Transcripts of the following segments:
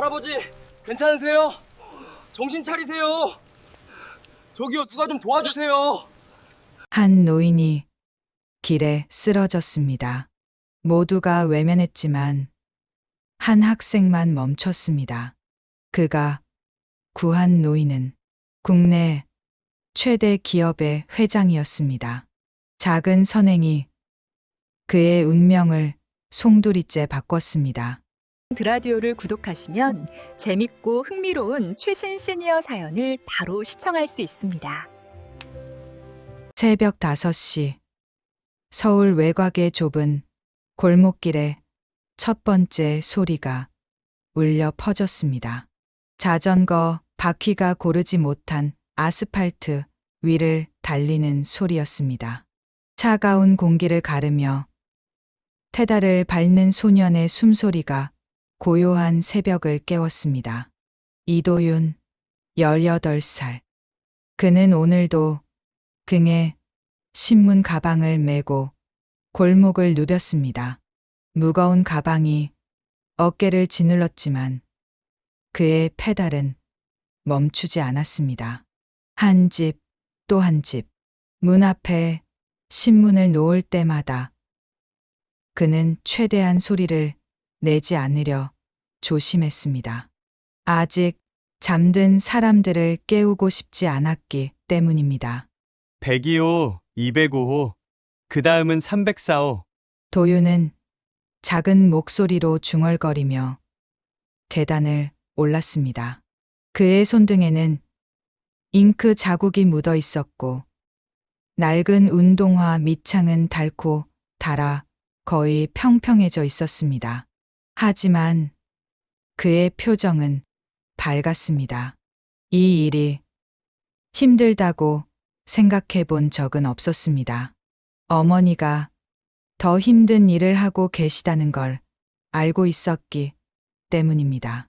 할아버지, 괜찮으세요? 정신 차리세요. 저기요, 누가 좀 도와주세요. 한 노인이 길에 쓰러졌습니다. 모두가 외면했지만 한 학생만 멈췄습니다. 그가 구한 노인은 국내 최대 기업의 회장이었습니다. 작은 선행이 그의 운명을 송두리째 바꿨습니다. 드라디오를 구독하시면 재밌고 흥미로운 최신 시니어 사연을 바로 시청할 수 있습니다. 새벽 5시 서울 외곽의 좁은 골목길에 첫 번째 소리가 울려 퍼졌습니다. 자전거 바퀴가 고르지 못한 아스팔트 위를 달리는 소리였습니다. 차가운 공기를 가르며 페달을 밟는 소년의 숨소리가 고요한 새벽을 깨웠습니다. 이도윤, 18살. 그는 오늘도 등에 신문 가방을 메고 골목을 누볐습니다. 무거운 가방이 어깨를 짓눌렀지만 그의 페달은 멈추지 않았습니다. 한 집, 또 한 집. 문 앞에 신문을 놓을 때마다 그는 최대한 소리를 내지 않으려 조심했습니다. 아직 잠든 사람들을 깨우고 싶지 않았기 때문입니다. 102호, 205호, 그 다음은 304호. 도윤은 작은 목소리로 중얼거리며 계단을 올랐습니다. 그의 손등에는 잉크 자국이 묻어 있었고 낡은 운동화 밑창은 닳고 닳아 거의 평평해져 있었습니다. 하지만 그의 표정은 밝았습니다. 이 일이 힘들다고 생각해 본 적은 없었습니다. 어머니가 더 힘든 일을 하고 계시다는 걸 알고 있었기 때문입니다.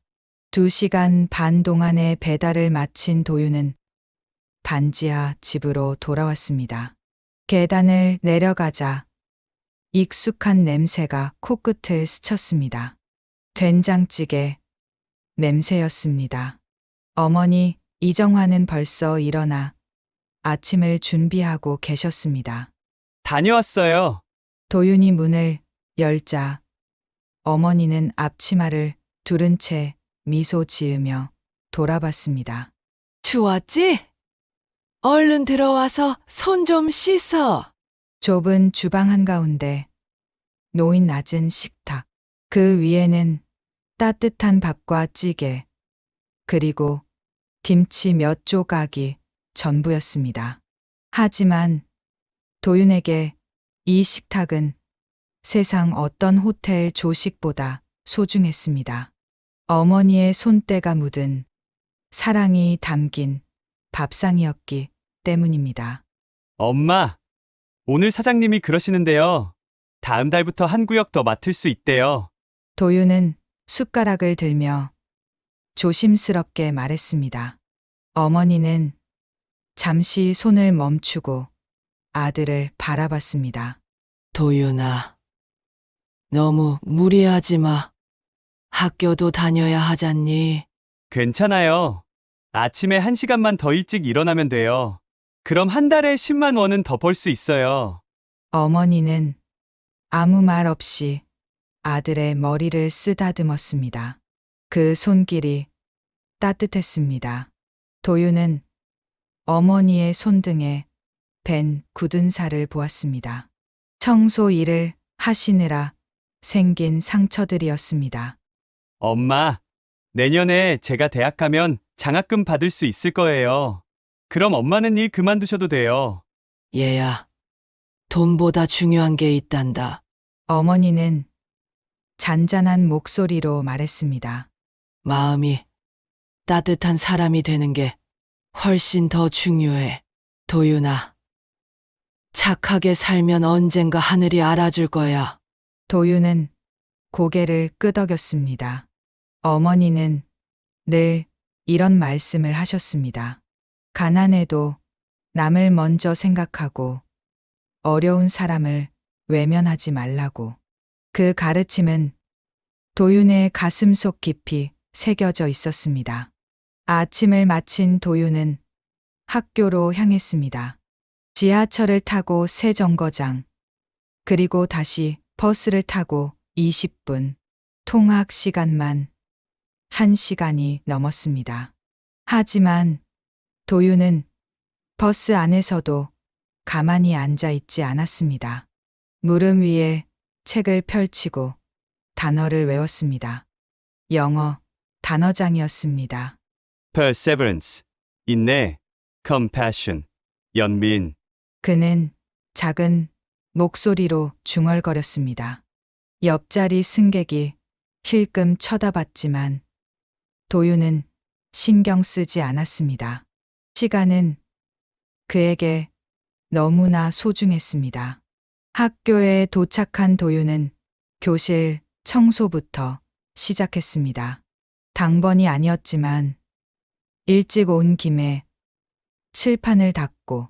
2시간 반 동안의 배달을 마친 도윤은 반지하 집으로 돌아왔습니다. 계단을 내려가자 익숙한 냄새가 코끝을 스쳤습니다. 된장찌개 냄새였습니다. 어머니 이정화는 벌써 일어나 아침을 준비하고 계셨습니다. 다녀왔어요. 도윤이 문을 열자 어머니는 앞치마를 두른 채 미소 지으며 돌아봤습니다. 추웠지? 얼른 들어와서 손 좀 씻어. 좁은 주방 한가운데 놓인 낮은 식탁. 그 위에는 따뜻한 밥과 찌개, 그리고 김치 몇 조각이 전부였습니다. 하지만 도윤에게 이 식탁은 세상 어떤 호텔 조식보다 소중했습니다. 어머니의 손때가 묻은 사랑이 담긴 밥상이었기 때문입니다. 엄마, 오늘 사장님이 그러시는데요. 다음 달부터 한 구역 더 맡을 수 있대요. 도윤은 숟가락을 들며 조심스럽게 말했습니다. 어머니는 잠시 손을 멈추고 아들을 바라봤습니다. 도윤아, 너무 무리하지 마. 학교도 다녀야 하잖니. 괜찮아요. 아침에 1시간만 더 일찍 일어나면 돼요. 그럼 한 달에 10만 원은 더 벌 수 있어요. 어머니는 아무 말 없이 아들의 머리를 쓰다듬었습니다. 그 손길이 따뜻했습니다. 도윤은 어머니의 손등에 밴 굳은 살을 보았습니다. 청소 일을 하시느라 생긴 상처들이었습니다. 엄마, 내년에 제가 대학 가면 장학금 받을 수 있을 거예요. 그럼 엄마는 일 그만두셔도 돼요. 얘야, 돈보다 중요한 게 있단다. 어머니는 잔잔한 목소리로 말했습니다. 마음이 따뜻한 사람이 되는 게 훨씬 더 중요해. 도윤아, 착하게 살면 언젠가 하늘이 알아줄 거야. 도윤은 고개를 끄덕였습니다. 어머니는 늘 이런 말씀을 하셨습니다. 가난해도 남을 먼저 생각하고 어려운 사람을 외면하지 말라고. 그 가르침은 도윤의 가슴속 깊이 새겨져 있었습니다. 아침을 마친 도윤은 학교로 향했습니다. 지하철을 타고 새 정거장, 그리고 다시 버스를 타고 20분, 통학 시간만 1시간이 넘었습니다. 하지만 도윤은 버스 안에서도 가만히 앉아 있지 않았습니다. 무릎 위에 책을 펼치고 단어를 외웠습니다. 영어 단어장이었습니다. perseverance, 인내, compassion, 연민. 그는 작은 목소리로 중얼거렸습니다. 옆자리 승객이 힐끔 쳐다봤지만 도윤은 신경 쓰지 않았습니다. 시간은 그에게 너무나 소중했습니다. 학교에 도착한 도윤은 교실 청소부터 시작했습니다. 당번이 아니었지만 일찍 온 김에 칠판을 닦고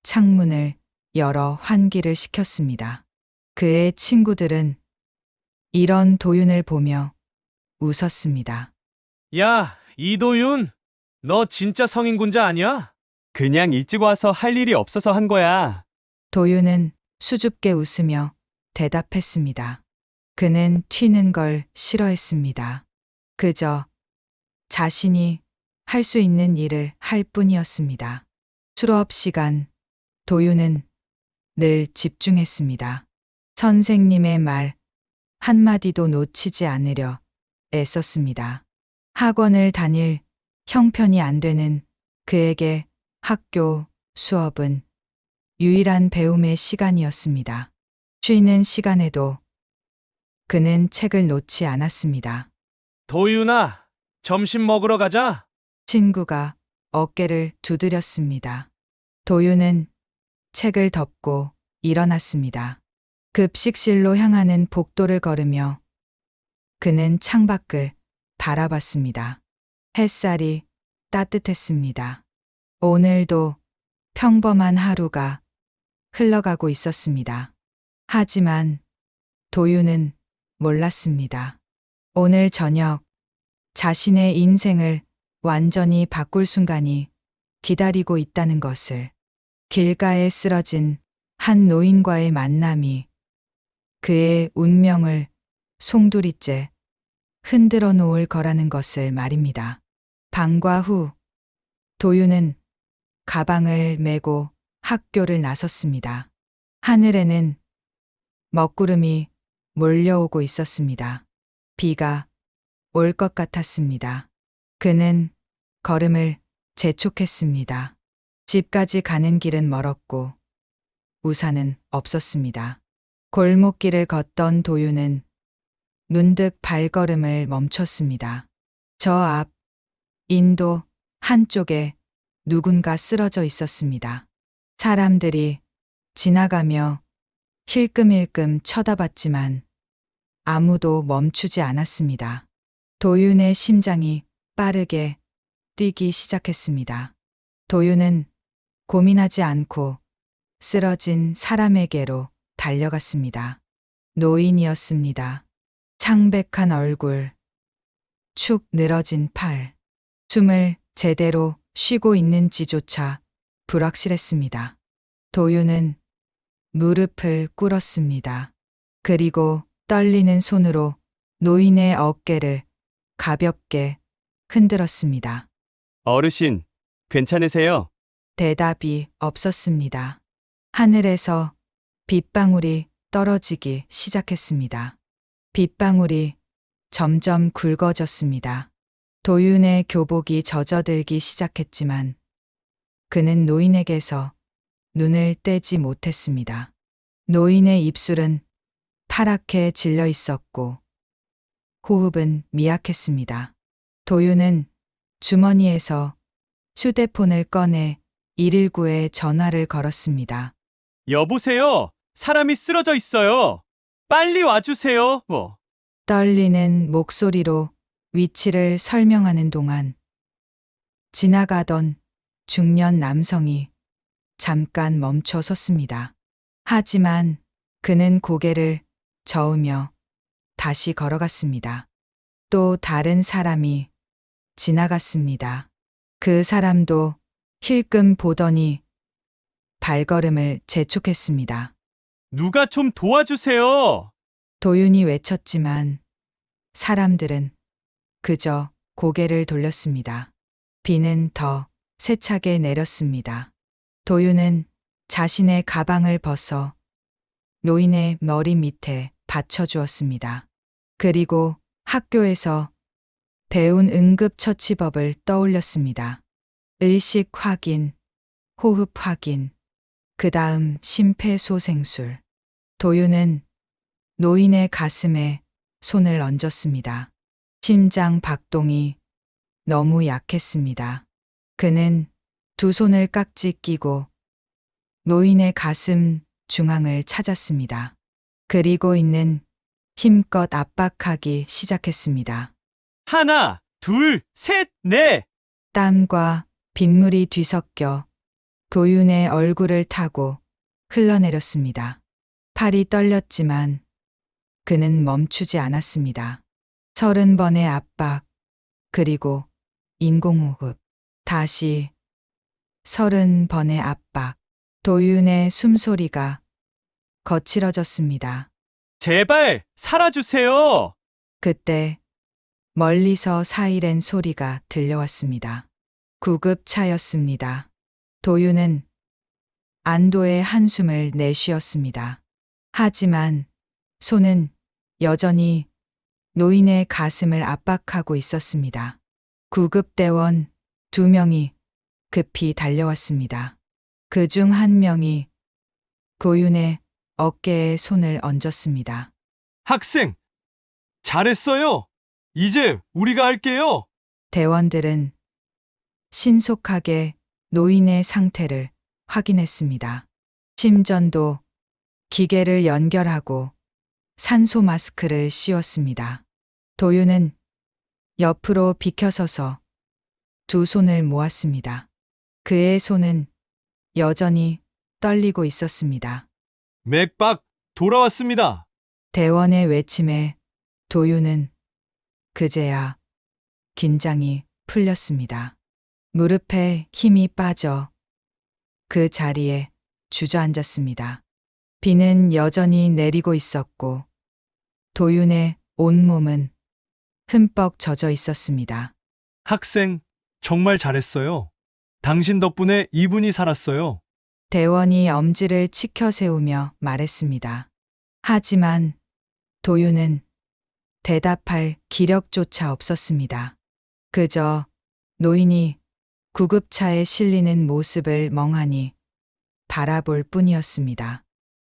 창문을 열어 환기를 시켰습니다. 그의 친구들은 이런 도윤을 보며 웃었습니다. 야, 이도윤, 너 진짜 성인군자 아니야? 그냥 일찍 와서 할 일이 없어서 한 거야. 도윤은 수줍게 웃으며 대답했습니다. 그는 튀는 걸 싫어했습니다. 그저 자신이 할 수 있는 일을 할 뿐이었습니다. 수업 시간, 도윤은 늘 집중했습니다. 선생님의 말 한마디도 놓치지 않으려 애썼습니다. 학원을 다닐 형편이 안 되는 그에게 학교 수업은 유일한 배움의 시간이었습니다. 쉬는 시간에도 그는 책을 놓지 않았습니다. 도윤아, 점심 먹으러 가자. 친구가 어깨를 두드렸습니다. 도윤은 책을 덮고 일어났습니다. 급식실로 향하는 복도를 걸으며 그는 창밖을 바라봤습니다. 햇살이 따뜻했습니다. 오늘도 평범한 하루가 흘러가고 있었습니다. 하지만 도윤은 몰랐습니다. 오늘 저녁 자신의 인생을 완전히 바꿀 순간이 기다리고 있다는 것을. 길가에 쓰러진 한 노인과의 만남이 그의 운명을 송두리째 흔들어 놓을 거라는 것을 말입니다. 방과 후 도윤은 가방을 메고 학교를 나섰습니다. 하늘에는 먹구름이 몰려오고 있었습니다. 비가 올 것 같았습니다. 그는 걸음을 재촉했습니다. 집까지 가는 길은 멀었고 우산은 없었습니다. 골목길을 걷던 도윤은 문득 발걸음을 멈췄습니다. 저 앞 인도 한쪽에 누군가 쓰러져 있었습니다. 사람들이 지나가며 힐끔힐끔 쳐다봤지만 아무도 멈추지 않았습니다. 도윤의 심장이 빠르게 뛰기 시작했습니다. 도윤은 고민하지 않고 쓰러진 사람에게로 달려갔습니다. 노인이었습니다. 창백한 얼굴, 축 늘어진 팔, 숨을 제대로 쉬고 있는지조차 불확실했습니다. 도윤은 무릎을 꿇었습니다. 그리고 떨리는 손으로 노인의 어깨를 가볍게 흔들었습니다. 어르신, 괜찮으세요? 대답이 없었습니다. 하늘에서 빗방울이 떨어지기 시작했습니다. 빗방울이 점점 굵어졌습니다. 도윤의 교복이 젖어들기 시작했지만 그는 노인에게서 눈을 떼지 못했습니다. 노인의 입술은 파랗게 질려 있었고 호흡은 미약했습니다. 도윤은 주머니에서 휴대폰을 꺼내 119에 전화를 걸었습니다. 여보세요? 사람이 쓰러져 있어요. 빨리 와주세요. 떨리는 목소리로 위치를 설명하는 동안 지나가던 중년 남성이 잠깐 멈춰 섰습니다. 하지만 그는 고개를 저으며 다시 걸어갔습니다. 또 다른 사람이 지나갔습니다. 그 사람도 힐끔 보더니 발걸음을 재촉했습니다. 누가 좀 도와주세요. 도윤이 외쳤지만 사람들은 그저 고개를 돌렸습니다. 비는 더 세차게 내렸습니다. 도윤은 자신의 가방을 벗어 노인의 머리 밑에 받쳐주었습니다. 그리고 학교에서 배운 응급처치법을 떠올렸습니다. 의식 확인, 호흡 확인, 그 다음 심폐소생술. 도윤은 노인의 가슴에 손을 얹었습니다. 심장 박동이 너무 약했습니다. 그는 두 손을 깍지 끼고 노인의 가슴 중앙을 찾았습니다. 그리고 있는 힘껏 압박하기 시작했습니다. 하나, 둘, 셋, 넷. 땀과 빗물이 뒤섞여 도윤의 얼굴을 타고 흘러내렸습니다. 팔이 떨렸지만 그는 멈추지 않았습니다. 30번의 압박, 그리고 인공호흡, 다시 30번의 압박. 도윤의 숨소리가 거칠어졌습니다. 제발 살아주세요. 그때 멀리서 사이렌 소리가 들려왔습니다. 구급차였습니다. 도윤은 안도의 한숨을 내쉬었습니다. 하지만 손은 여전히 노인의 가슴을 압박하고 있었습니다. 구급대원 2명이 급히 달려왔습니다. 그중 한 명이 도윤의 어깨에 손을 얹었습니다. 학생, 잘했어요. 이제 우리가 할게요. 대원들은 신속하게 노인의 상태를 확인했습니다. 심전도 기계를 연결하고 산소 마스크를 씌웠습니다. 도윤은 옆으로 비켜서서 두 손을 모았습니다. 그의 손은 여전히 떨리고 있었습니다. 맥박 돌아왔습니다. 대원의 외침에 도윤은 그제야 긴장이 풀렸습니다. 무릎에 힘이 빠져 그 자리에 주저앉았습니다. 비는 여전히 내리고 있었고 도윤의 온몸은 흠뻑 젖어 있었습니다. 학생, 정말 잘했어요. 당신 덕분에 이분이 살았어요. 대원이 엄지를 치켜 세우며 말했습니다. 하지만 도윤은 대답할 기력조차 없었습니다. 그저 노인이 구급차에 실리는 모습을 멍하니 바라볼 뿐이었습니다.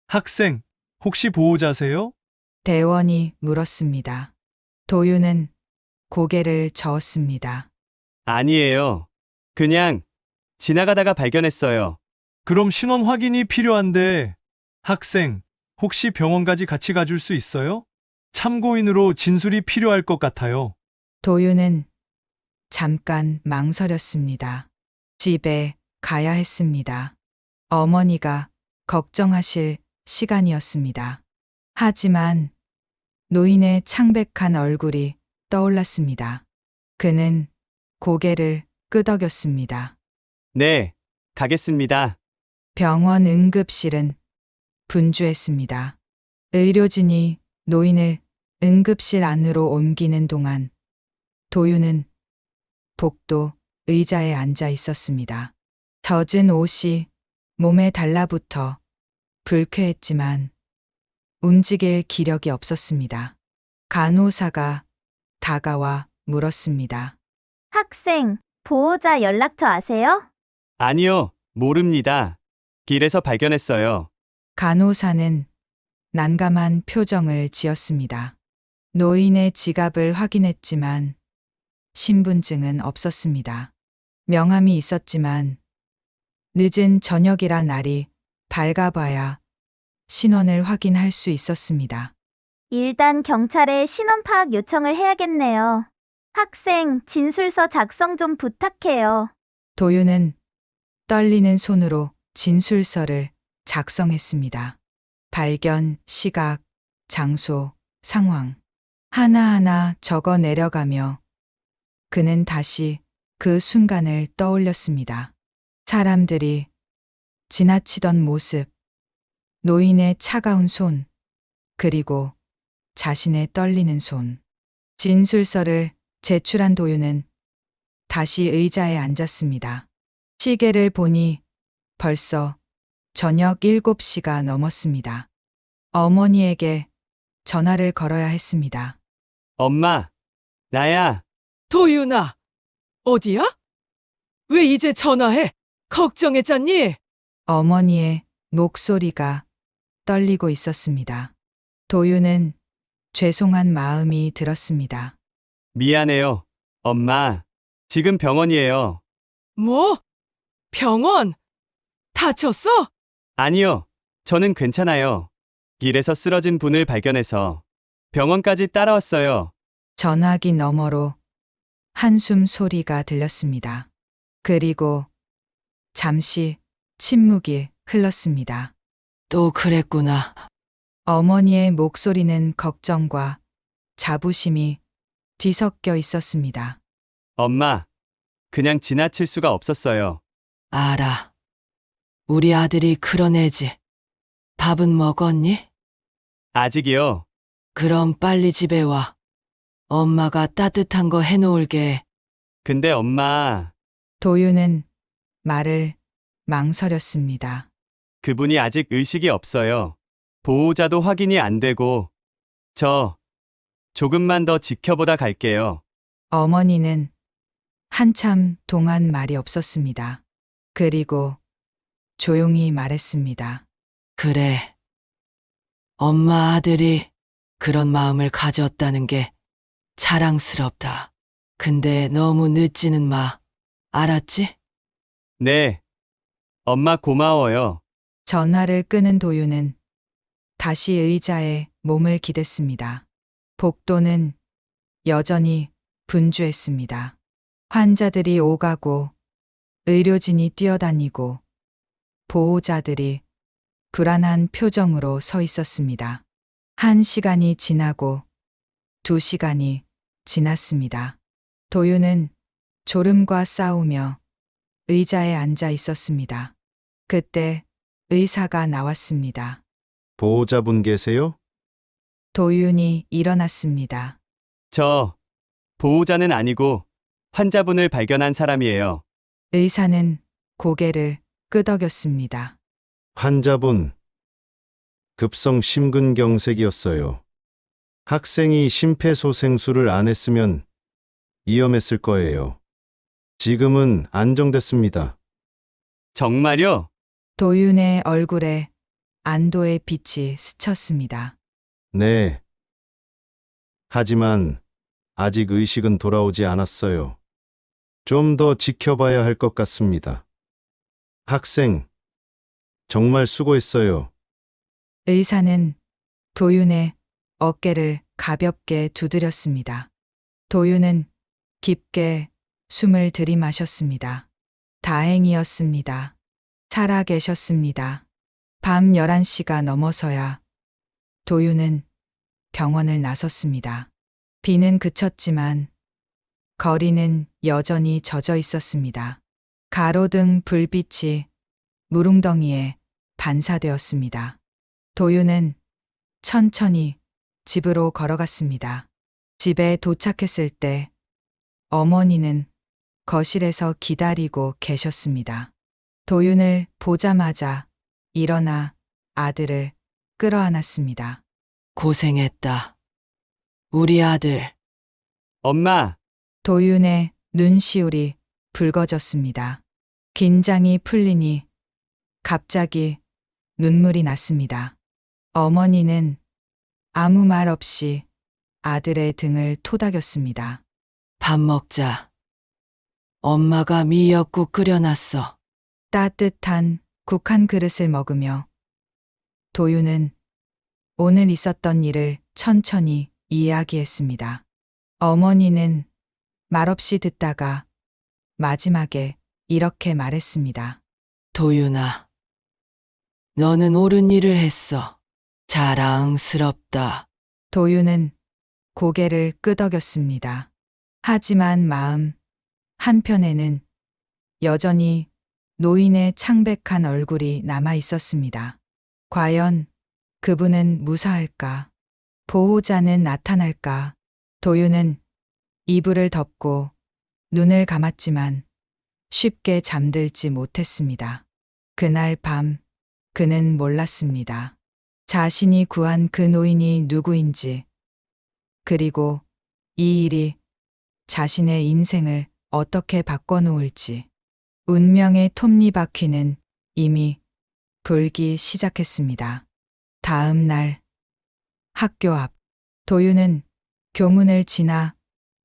학생, 혹시 보호자세요? 대원이 물었습니다. 도윤은 고개를 저었습니다. 아니에요. 그냥 지나가다가 발견했어요. 그럼 신원 확인이 필요한데, 학생, 혹시 병원까지 같이 가줄 수 있어요? 참고인으로 진술이 필요할 것 같아요. 도윤은 잠깐 망설였습니다. 집에 가야 했습니다. 어머니가 걱정하실 시간이었습니다. 하지만 노인의 창백한 얼굴이 떠올랐습니다. 그는 고개를 끄덕였습니다. 네, 가겠습니다. 병원 응급실은 분주했습니다. 의료진이 노인을 응급실 안으로 옮기는 동안 도윤은 복도 의자에 앉아 있었습니다. 젖은 옷이 몸에 달라붙어 불쾌했지만 움직일 기력이 없었습니다. 간호사가 다가와 물었습니다. 학생, 보호자 연락처 아세요? 아니요, 모릅니다. 길에서 발견했어요. 간호사는 난감한 표정을 지었습니다. 노인의 지갑을 확인했지만 신분증은 없었습니다. 명함이 있었지만 늦은 저녁이라 날이 밝아봐야 신원을 확인할 수 있었습니다. 일단 경찰에 신원 파악 요청을 해야겠네요. 학생, 진술서 작성 좀 부탁해요. 도윤은 떨리는 손으로 진술서를 작성했습니다. 발견, 시각, 장소, 상황. 하나하나 적어 내려가며 그는 다시 그 순간을 떠올렸습니다. 사람들이 지나치던 모습, 노인의 차가운 손, 그리고 자신의 떨리는 손. 진술서를 제출한 도윤은 다시 의자에 앉았습니다. 시계를 보니 벌써 저녁 7시가 넘었습니다. 어머니에게 전화를 걸어야 했습니다. 엄마, 나야. 도윤아, 어디야? 왜 이제 전화해? 걱정했잖니? 어머니의 목소리가 떨리고 있었습니다. 도윤은 죄송한 마음이 들었습니다. 미안해요. 엄마, 지금 병원이에요. 뭐? 병원? 다쳤어? 아니요, 저는 괜찮아요. 길에서 쓰러진 분을 발견해서 병원까지 따라왔어요. 전화기 너머로 한숨 소리가 들렸습니다. 그리고 잠시 침묵이 흘렀습니다. 또 그랬구나. 어머니의 목소리는 걱정과 자부심이 뒤섞여 있었습니다. 엄마, 그냥 지나칠 수가 없었어요. 알아. 우리 아들이 그런 애지. 밥은 먹었니? 아직이요. 그럼 빨리 집에 와. 엄마가 따뜻한 거 해놓을게. 근데 엄마, 도윤은 말을 망설였습니다. 그분이 아직 의식이 없어요. 보호자도 확인이 안 되고, 저 조금만 더 지켜보다 갈게요. 어머니는 한참 동안 말이 없었습니다. 그리고 조용히 말했습니다. 그래. 엄마 아들이 그런 마음을 가졌다는 게 자랑스럽다. 근데 너무 늦지는 마. 알았지? 네. 엄마 고마워요. 전화를 끄는 도윤은 다시 의자에 몸을 기댔습니다. 복도는 여전히 분주했습니다. 환자들이 오가고 의료진이 뛰어다니고 보호자들이 불안한 표정으로 서 있었습니다. 1시간이 지나고 2시간이 지났습니다. 도윤은 졸음과 싸우며 의자에 앉아 있었습니다. 그때 의사가 나왔습니다. 보호자분 계세요? 도윤이 일어났습니다. 저 보호자는 아니고 환자분을 발견한 사람이에요. 의사는 고개를 끄덕였습니다. 환자분. 급성 심근경색이었어요. 학생이 심폐소생술을 안 했으면 위험했을 거예요. 지금은 안정됐습니다. 정말요? 도윤의 얼굴에 안도의 빛이 스쳤습니다. 네. 하지만 아직 의식은 돌아오지 않았어요. 좀 더 지켜봐야 할 것 같습니다. 학생, 정말 수고했어요. 의사는 도윤의 어깨를 가볍게 두드렸습니다. 도윤은 깊게 숨을 들이마셨습니다. 다행이었습니다. 살아 계셨습니다. 밤 11시가 넘어서야 도윤은 병원을 나섰습니다. 비는 그쳤지만 거리는 여전히 젖어 있었습니다. 가로등 불빛이 물웅덩이에 반사되었습니다. 도윤은 천천히 집으로 걸어갔습니다. 집에 도착했을 때 어머니는 거실에서 기다리고 계셨습니다. 도윤을 보자마자 일어나 아들을 끌어안았습니다. 고생했다. 우리 아들. 엄마, 도윤의 눈시울이 붉어졌습니다. 긴장이 풀리니 갑자기 눈물이 났습니다. 어머니는 아무 말 없이 아들의 등을 토닥였습니다. 밥 먹자. 엄마가 미역국 끓여놨어. 따뜻한 국 한 그릇을 먹으며 도윤은 오늘 있었던 일을 천천히 이야기했습니다. 어머니는 말없이 듣다가 마지막에 이렇게 말했습니다. 도윤아, 너는 옳은 일을 했어. 자랑스럽다. 도윤은 고개를 끄덕였습니다. 하지만 마음 한편에는 여전히 노인의 창백한 얼굴이 남아 있었습니다. 과연 그분은 무사할까? 보호자는 나타날까? 도윤은 이불을 덮고 눈을 감았지만 쉽게 잠들지 못했습니다. 그날 밤 그는 몰랐습니다. 자신이 구한 그 노인이 누구인지, 그리고 이 일이 자신의 인생을 어떻게 바꿔놓을지. 운명의 톱니바퀴는 이미 돌기 시작했습니다. 다음 날 학교 앞 도윤은 교문을 지나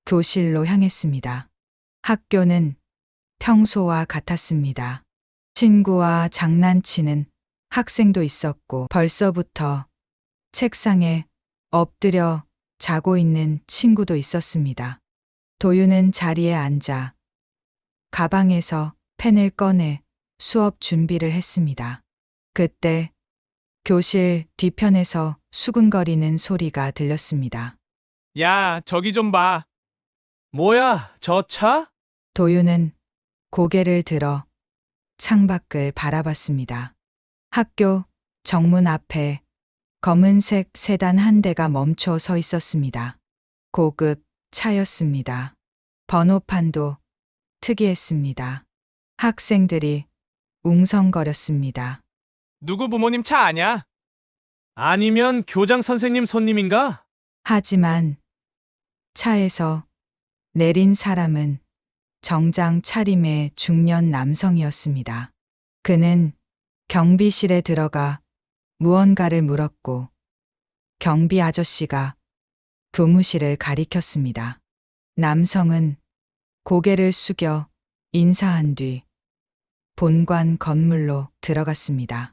교실로 향했습니다. 학교는 평소와 같았습니다. 친구와 장난치는 학생도 있었고 벌써부터 책상에 엎드려 자고 있는 친구도 있었습니다. 도윤은 자리에 앉아 가방에서 펜을 꺼내 수업 준비를 했습니다. 그때 교실 뒤편에서 수근거리는 소리가 들렸습니다. 야, 저기 좀 봐. 뭐야, 저 차? 도윤은 고개를 들어 창밖을 바라봤습니다. 학교 정문 앞에 검은색 세단 한 대가 멈춰 서 있었습니다. 고급 차였습니다. 번호판도 특이했습니다. 학생들이 웅성거렸습니다. 누구 부모님 차 아냐? 아니면 교장 선생님 손님인가? 하지만 차에서 내린 사람은 정장 차림의 중년 남성이었습니다. 그는 경비실에 들어가 무언가를 물었고 경비 아저씨가 교무실을 가리켰습니다. 남성은 고개를 숙여 인사한 뒤 본관 건물로 들어갔습니다.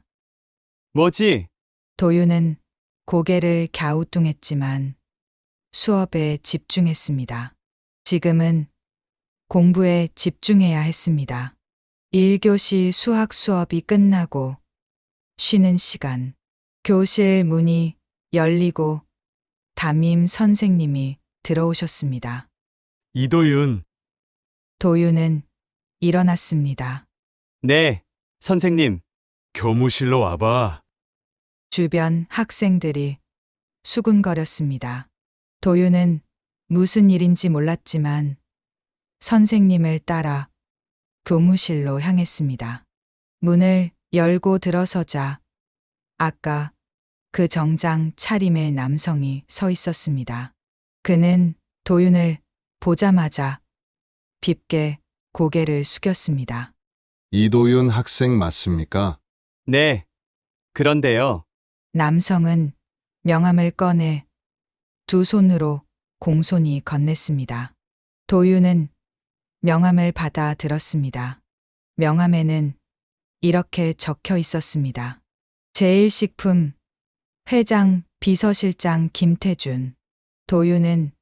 뭐지? 도윤은 고개를 갸우뚱했지만 수업에 집중했습니다. 지금은 공부에 집중해야 했습니다. 1교시 수학 수업이 끝나고 쉬는 시간, 교실 문이 열리고 담임 선생님이 들어오셨습니다. 이도윤. 도윤은 일어났습니다. 네, 선생님. 교무실로 와봐. 주변 학생들이 수군거렸습니다. 도윤은 무슨 일인지 몰랐지만 선생님을 따라 교무실로 향했습니다. 문을 열고 들어서자 아까 그 정장 차림의 남성이 서 있었습니다. 그는 도윤을 보자마자 빗게 고개를 숙였습니다. 이도윤 학생 맞습니까? 네. 그런데요. 남성은 명함을 꺼내 두 손으로 공손히 건넸습니다. 도윤은 명함을 받아 들었습니다. 명함에는 이렇게 적혀 있었습니다. 제일식품 회장 비서실장 김태준. 도윤은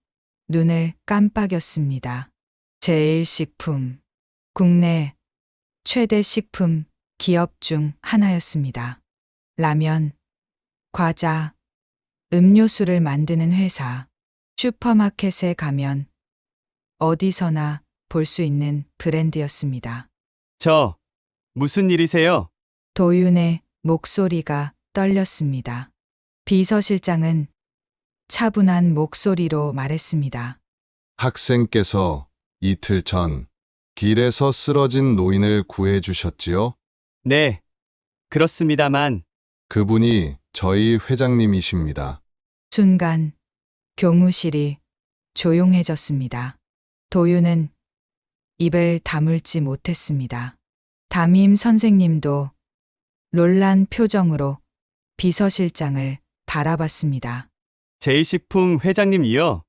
눈을 깜빡였습니다. 제일식품, 국내 최대 식품 기업 중 하나였습니다. 라면, 과자, 음료수를 만드는 회사. 슈퍼마켓에 가면 어디서나 볼 수 있는 브랜드였습니다. 무슨 일이세요? 도윤의 목소리가 떨렸습니다. 비서실장은 차분한 목소리로 말했습니다. 학생께서 이틀 전 길에서 쓰러진 노인을 구해 주셨지요? 네. 그렇습니다만, 그분이 저희 회장님이십니다. 순간 교무실이 조용해졌습니다. 도윤은 입을 다물지 못했습니다. 담임 선생님도 놀란 표정으로 비서실장을 바라봤습니다. 제일식품 회장님이요?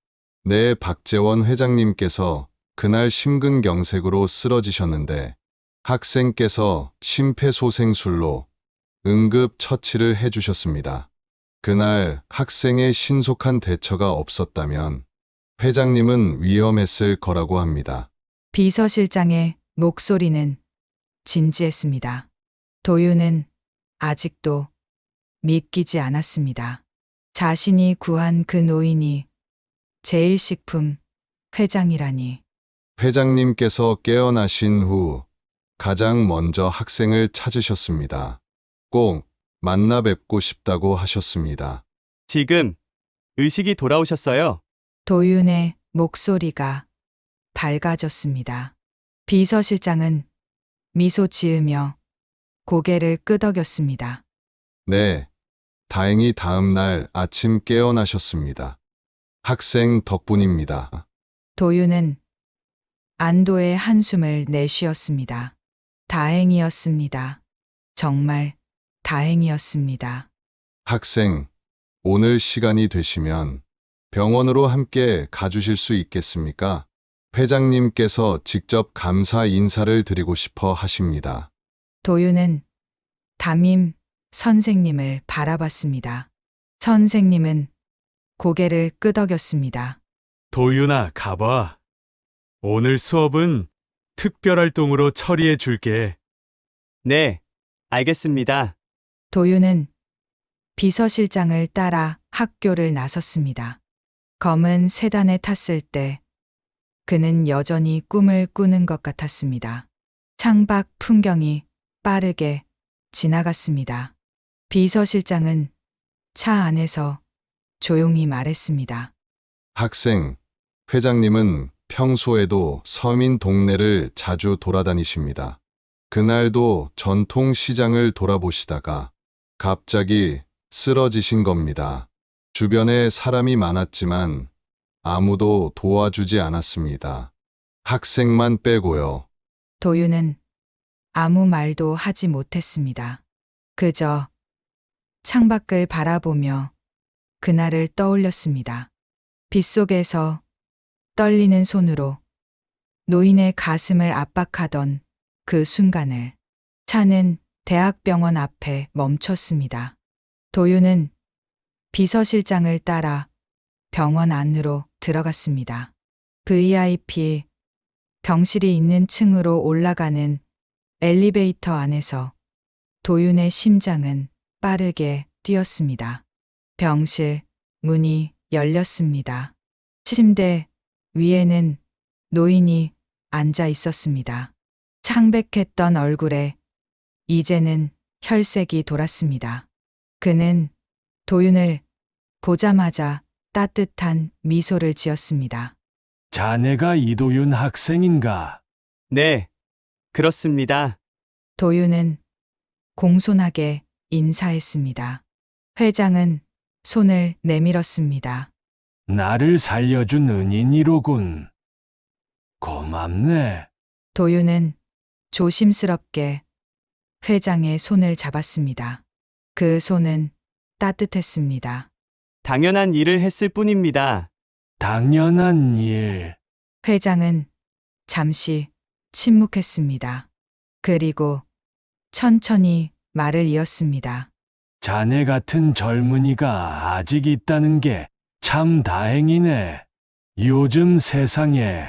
네, 박재원 회장님께서 그날 심근경색으로 쓰러지셨는데 학생께서 심폐소생술로 응급 처치를 해주셨습니다. 그날 학생의 신속한 대처가 없었다면 회장님은 위험했을 거라고 합니다. 비서실장의 목소리는 진지했습니다. 도윤은 아직도 믿기지 않았습니다. 자신이 구한 그 노인이 제1식품 회장이라니. 회장님께서 깨어나신 후 가장 먼저 학생을 찾으셨습니다. 꼭 만나 뵙고 싶다고 하셨습니다. 지금 의식이 돌아오셨어요? 도윤의 목소리가 밝아졌습니다. 비서실장은 미소 지으며 고개를 끄덕였습니다. 네, 다행히 다음 날 아침 깨어나셨습니다. 학생 덕분입니다. 도윤은 안도의 한숨을 내쉬었습니다. 다행이었습니다. 정말 다행이었습니다. 학생, 오늘 시간이 되시면 병원으로 함께 가주실 수 있겠습니까? 회장님께서 직접 감사 인사를 드리고 싶어 하십니다. 도윤은 담임 선생님을 바라봤습니다. 선생님은 고개를 끄덕였습니다. 도윤아, 가봐. 오늘 수업은 특별활동으로 처리해 줄게. 네, 알겠습니다. 도윤은 비서실장을 따라 학교를 나섰습니다. 검은 세단에 탔을 때 그는 여전히 꿈을 꾸는 것 같았습니다. 창밖 풍경이 빠르게 지나갔습니다. 비서실장은 차 안에서 조용히 말했습니다. 학생, 회장님은 평소에도 서민 동네를 자주 돌아다니십니다. 그날도 전통시장을 돌아보시다가 갑자기 쓰러지신 겁니다. 주변에 사람이 많았지만 아무도 도와주지 않았습니다. 학생만 빼고요. 도윤은 아무 말도 하지 못했습니다. 그저 창밖을 바라보며 그날을 떠올렸습니다. 빗속에서 떨리는 손으로 노인의 가슴을 압박하던 그 순간을. 차는 대학병원 앞에 멈췄습니다. 도윤은 비서실장을 따라 병원 안으로 들어갔습니다. VIP 병실이 있는 층으로 올라가는 엘리베이터 안에서 도윤의 심장은 빠르게 뛰었습니다. 병실 문이 열렸습니다. 침대 위에는 노인이 앉아 있었습니다. 창백했던 얼굴에 이제는 혈색이 돌았습니다. 그는 도윤을 보자마자 따뜻한 미소를 지었습니다. 자네가 이도윤 학생인가? 네, 그렇습니다. 도윤은 공손하게 인사했습니다. 회장은 손을 내밀었습니다. 나를 살려준 은인이로군. 고맙네. 도윤은 조심스럽게 회장의 손을 잡았습니다. 그 손은 따뜻했습니다. 당연한 일을 했을 뿐입니다. 당연한 일. 회장은 잠시 침묵했습니다. 그리고 천천히 말을 이었습니다. 자네 같은 젊은이가 아직 있다는 게 참 다행이네. 요즘 세상에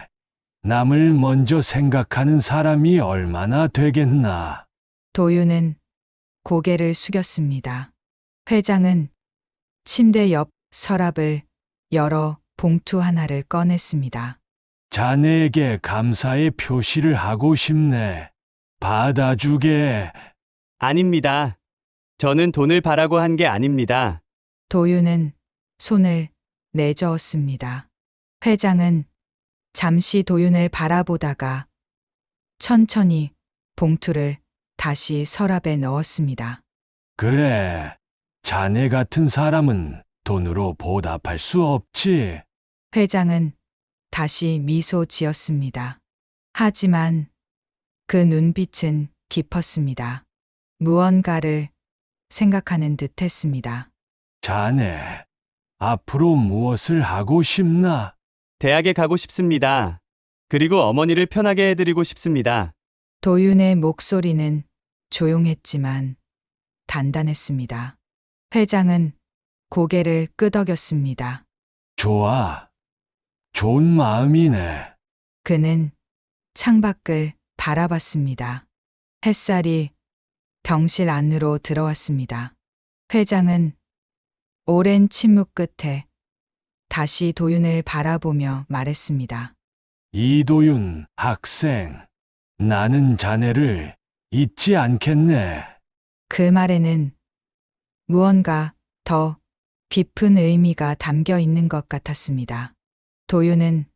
남을 먼저 생각하는 사람이 얼마나 되겠나. 도윤은 고개를 숙였습니다. 회장은 침대 옆 서랍을 열어 봉투 하나를 꺼냈습니다. 자네에게 감사의 표시를 하고 싶네. 받아주게. 아닙니다. 저는 돈을 바라고 한 게 아닙니다. 도윤은 손을 내저었습니다. 회장은 잠시 도윤을 바라보다가 천천히 봉투를 다시 서랍에 넣었습니다. 그래. 자네 같은 사람은 돈으로 보답할 수 없지. 회장은 다시 미소 지었습니다. 하지만 그 눈빛은 깊었습니다. 무언가를 생각하는 듯 했습니다. 자네, 앞으로 무엇을 하고 싶나? 대학에 가고 싶습니다. 그리고 어머니를 편하게 해드리고 싶습니다. 도윤의 목소리는 조용했지만 단단했습니다. 회장은 고개를 끄덕였습니다. 좋아. 좋은 마음이네. 그는 창밖을 바라봤습니다. 햇살이 병실 안으로 들어왔습니다. 회장은 오랜 침묵 끝에 다시 도윤을 바라보며 말했습니다. 이도윤 학생, 나는 자네를 잊지 않겠네. 그 말에는 무언가 더 깊은 의미가 담겨 있는 것 같았습니다. 도윤은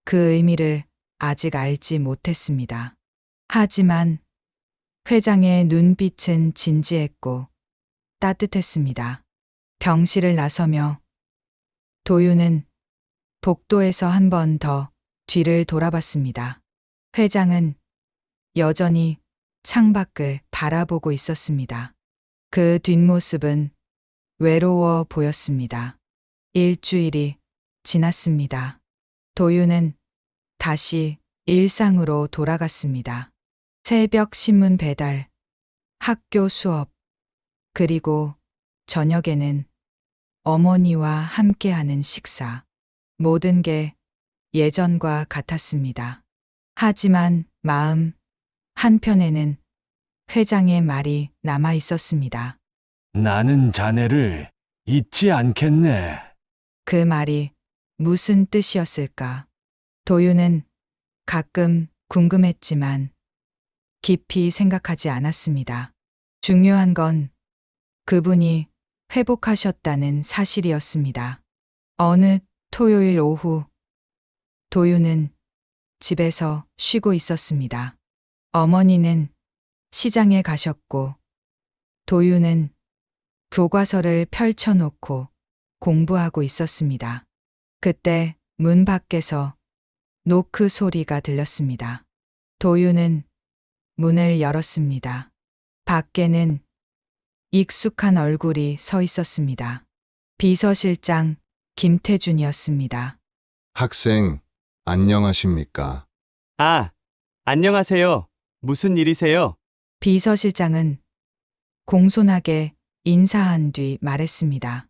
그 의미를 아직 알지 못했습니다. 하지만 회장의 눈빛은 진지했고 따뜻했습니다. 병실을 나서며 도윤은 복도에서 한 번 더 뒤를 돌아봤습니다. 회장은 여전히 창밖을 바라보고 있었습니다. 그 뒷모습은 외로워 보였습니다. 일주일이 지났습니다. 도윤은 다시 일상으로 돌아갔습니다. 새벽 신문 배달, 학교 수업, 그리고 저녁에는 어머니와 함께하는 식사. 모든 게 예전과 같았습니다. 하지만 마음 한편에는 회장의 말이 남아 있었습니다. 나는 자네를 잊지 않겠네. 그 말이 무슨 뜻이었을까? 도윤은 가끔 궁금했지만 깊이 생각하지 않았습니다. 중요한 건 그분이 회복하셨다는 사실이었습니다. 어느 토요일 오후, 도윤은 집에서 쉬고 있었습니다. 어머니는 시장에 가셨고, 도윤은 교과서를 펼쳐놓고 공부하고 있었습니다. 그때 문 밖에서 노크 소리가 들렸습니다. 도윤은 문을 열었습니다. 밖에는 익숙한 얼굴이 서 있었습니다. 비서실장 김태준이었습니다. 학생, 안녕하십니까? 아, 안녕하세요. 무슨 일이세요? 비서실장은 공손하게 인사한 뒤 말했습니다.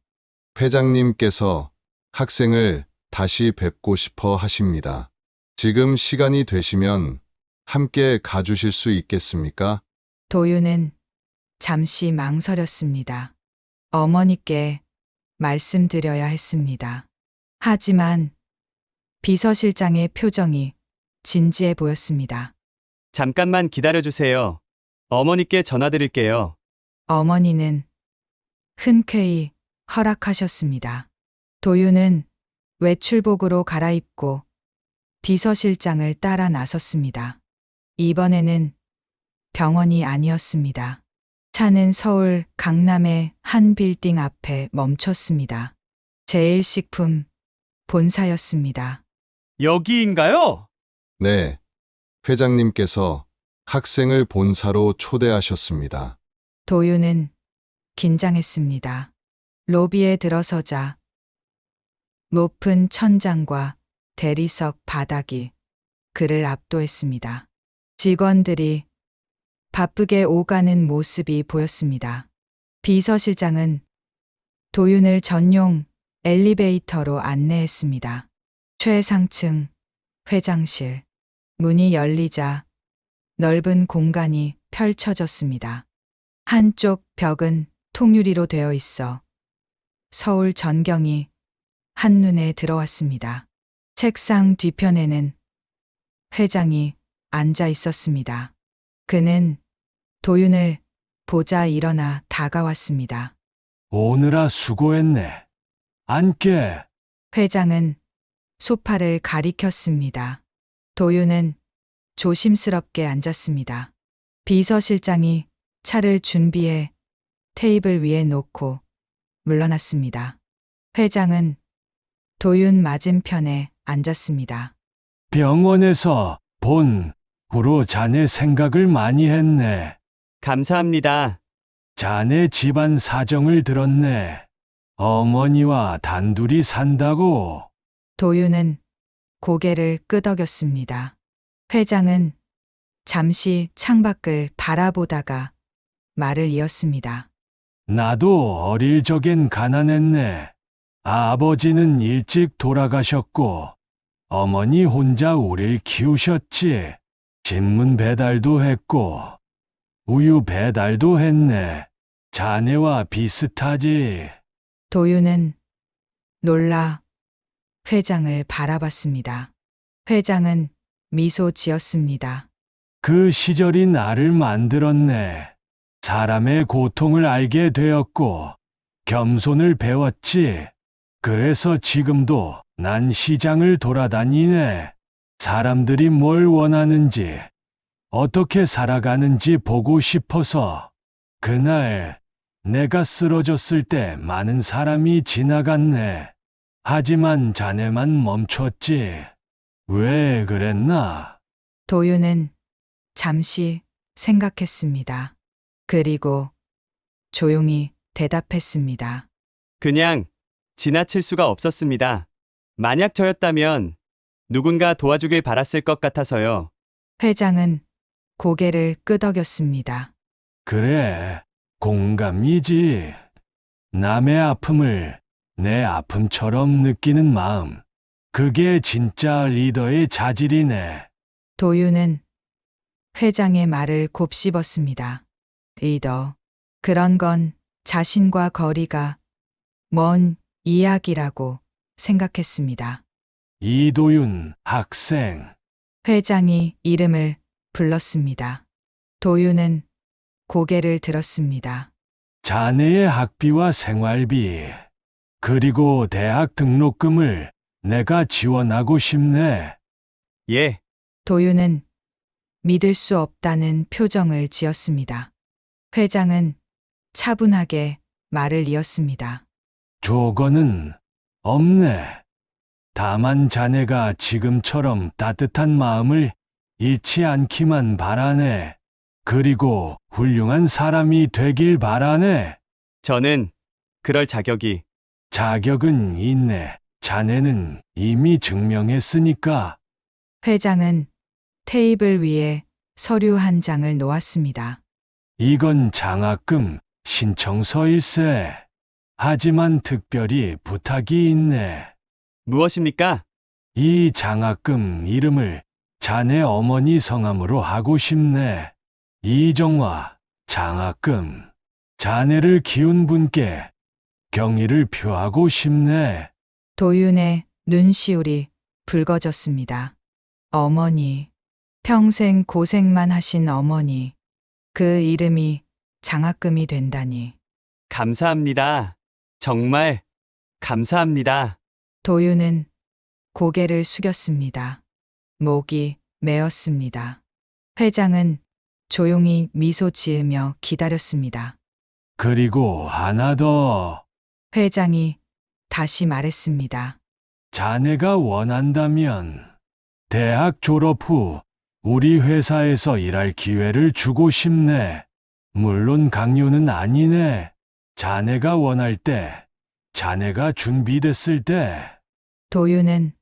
회장님께서 학생을 다시 뵙고 싶어 하십니다. 지금 시간이 되시면 함께 가주실 수 있겠습니까? 도윤은 잠시 망설였습니다. 어머니께 말씀드려야 했습니다. 하지만 비서실장의 표정이 진지해 보였습니다. 잠깐만 기다려주세요. 어머니께 전화드릴게요. 어머니는 흔쾌히 허락하셨습니다. 도윤은 외출복으로 갈아입고 비서실장을 따라 나섰습니다. 이번에는 병원이 아니었습니다. 차는 서울 강남의 한 빌딩 앞에 멈췄습니다. 제일식품 본사였습니다. 여기인가요? 네. 회장님께서 학생을 본사로 초대하셨습니다. 도윤은 긴장했습니다. 로비에 들어서자 높은 천장과 대리석 바닥이 그를 압도했습니다. 직원들이 바쁘게 오가는 모습이 보였습니다. 비서실장은 도윤을 전용 엘리베이터로 안내했습니다. 최상층 회장실. 문이 열리자 넓은 공간이 펼쳐졌습니다. 한쪽 벽은 통유리로 되어 있어 서울 전경이 한눈에 들어왔습니다. 책상 뒤편에는 회장이 앉아 있었습니다. 그는 도윤을 보자 일어나 다가왔습니다. 오느라 수고했네. 앉게. 회장은 소파를 가리켰습니다. 도윤은 조심스럽게 앉았습니다. 비서실장이 차를 준비해 테이블 위에 놓고 물러났습니다. 회장은 도윤 맞은편에 앉았습니다. 병원에서 본 후로 자네 생각을 많이 했네. 감사합니다. 자네 집안 사정을 들었네. 어머니와 단둘이 산다고. 도윤은 고개를 끄덕였습니다. 회장은 잠시 창밖을 바라보다가 말을 이었습니다. 나도 어릴 적엔 가난했네. 아버지는 일찍 돌아가셨고 어머니 혼자 우릴 키우셨지. 신문 배달도 했고 우유 배달도 했네. 자네와 비슷하지. 도윤은 놀라 회장을 바라봤습니다. 회장은 미소 지었습니다. 그 시절이 나를 만들었네. 사람의 고통을 알게 되었고, 겸손을 배웠지. 그래서 지금도 난 시장을 돌아다니네. 사람들이 뭘 원하는지, 어떻게 살아가는지 보고 싶어서. 그날 내가 쓰러졌을 때 많은 사람이 지나갔네. 하지만 자네만 멈췄지. 왜 그랬나? 도윤은 잠시 생각했습니다. 그리고 조용히 대답했습니다. 그냥 지나칠 수가 없었습니다. 만약 저였다면 누군가 도와주길 바랐을 것 같아서요. 회장은 고개를 끄덕였습니다. 그래, 공감이지. 남의 아픔을 내 아픔처럼 느끼는 마음. 그게 진짜 리더의 자질이네. 도윤은 회장의 말을 곱씹었습니다. 리더, 그런 건 자신과 거리가 먼 이야기라고 생각했습니다. 이도윤 학생. 회장이 이름을 불렀습니다. 도윤은 고개를 들었습니다. 자네의 학비와 생활비, 그리고 대학 등록금을 내가 지원하고 싶네. 예, 도윤은 믿을 수 없다는 표정을 지었습니다. 회장은 차분하게 말을 이었습니다. 조건은 없네. 다만 자네가 지금처럼 따뜻한 마음을 잃지 않기만 바라네. 그리고 훌륭한 사람이 되길 바라네. 저는 그럴 자격이. 자격은 있네. 자네는 이미 증명했으니까. 회장은 테이블 위에 서류 한 장을 놓았습니다. 이건 장학금 신청서일세. 하지만 특별히 부탁이 있네. 무엇입니까? 이 장학금 이름을 자네 어머니 성함으로 하고 싶네. 이정화 장학금. 자네를 키운 분께 경의를 표하고 싶네. 도윤의 눈시울이 붉어졌습니다. 어머니, 평생 고생만 하신 어머니, 그 이름이 장학금이 된다니. 감사합니다. 정말 감사합니다. 도윤은 고개를 숙였습니다. 목이 메었습니다. 회장은 조용히 미소 지으며 기다렸습니다. 그리고 하나 더. 회장이 다시 말했습니다. 자네가 원한다면 대학 졸업 후 우리 회사에서 일할 기회를 주고 싶네. 물론 강요는 아니네. 자네가 원할 때, 자네가 준비됐을 때. 도윤은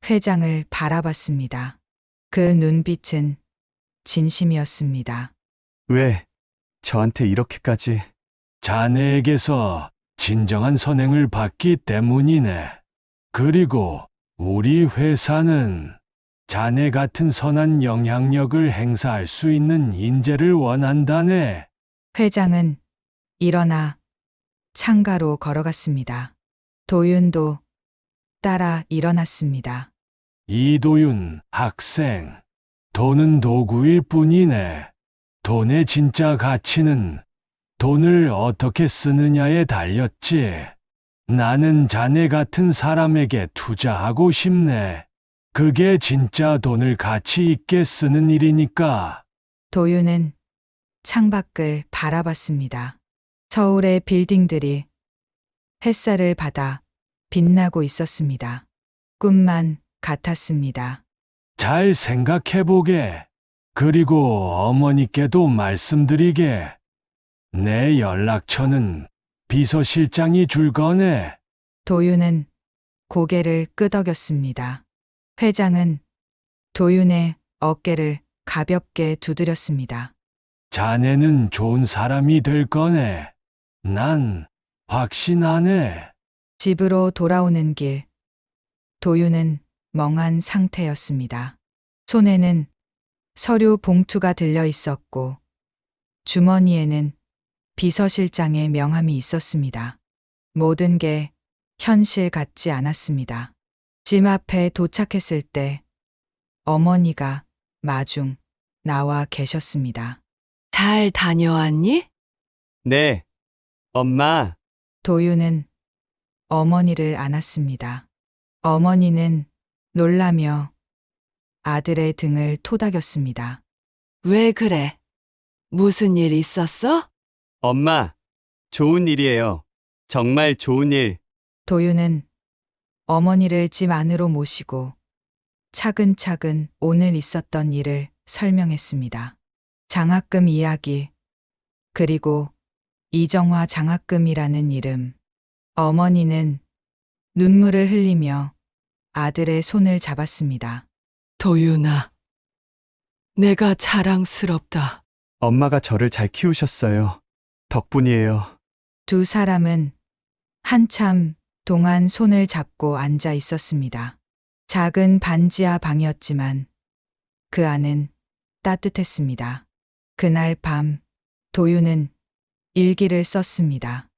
회장을 바라봤습니다. 그 눈빛은 진심이었습니다. 왜 저한테 이렇게까지? 자네에게서 진정한 선행을 받기 때문이네. 그리고 우리 회사는 자네 같은 선한 영향력을 행사할 수 있는 인재를 원한다네. 회장은 일어나 창가로 걸어갔습니다. 도윤도 따라 일어났습니다. 이도윤 학생. 돈은 도구일 뿐이네. 돈의 진짜 가치는 돈을 어떻게 쓰느냐에 달렸지. 나는 자네 같은 사람에게 투자하고 싶네. 그게 진짜 돈을 가치 있게 쓰는 일이니까. 도윤은 창밖을 바라봤습니다. 서울의 빌딩들이 햇살을 받아 빛나고 있었습니다. 꿈만 같았습니다. 잘 생각해보게. 그리고 어머니께도 말씀드리게. 내 연락처는 비서실장이 줄 거네. 도윤은 고개를 끄덕였습니다. 회장은 도윤의 어깨를 가볍게 두드렸습니다. 자네는 좋은 사람이 될 거네. 난 확신하네. 집으로 돌아오는 길, 도윤은 멍한 상태였습니다. 손에는 서류 봉투가 들려 있었고, 주머니에는 비서실장의 명함이 있었습니다. 모든 게 현실 같지 않았습니다. 집 앞에 도착했을 때 어머니가 마중 나와 계셨습니다. 잘 다녀왔니? 네. 엄마, 도유는 어머니를 안았습니다. 어머니는 놀라며 아들의 등을 토닥였습니다. 왜 그래? 무슨 일 있었어? 엄마, 좋은 일이에요. 정말 좋은 일. 도유는 어머니를 집 안으로 모시고 차근차근 오늘 있었던 일을 설명했습니다. 장학금 이야기, 그리고 이정화 장학금이라는 이름. 어머니는 눈물을 흘리며 아들의 손을 잡았습니다. 도윤아, 내가 자랑스럽다. 엄마가 저를 잘 키우셨어요. 덕분이에요. 두 사람은 한참 동안 손을 잡고 앉아 있었습니다. 작은 반지하 방이었지만 그 안은 따뜻했습니다. 그날 밤 도유는 일기를 썼습니다.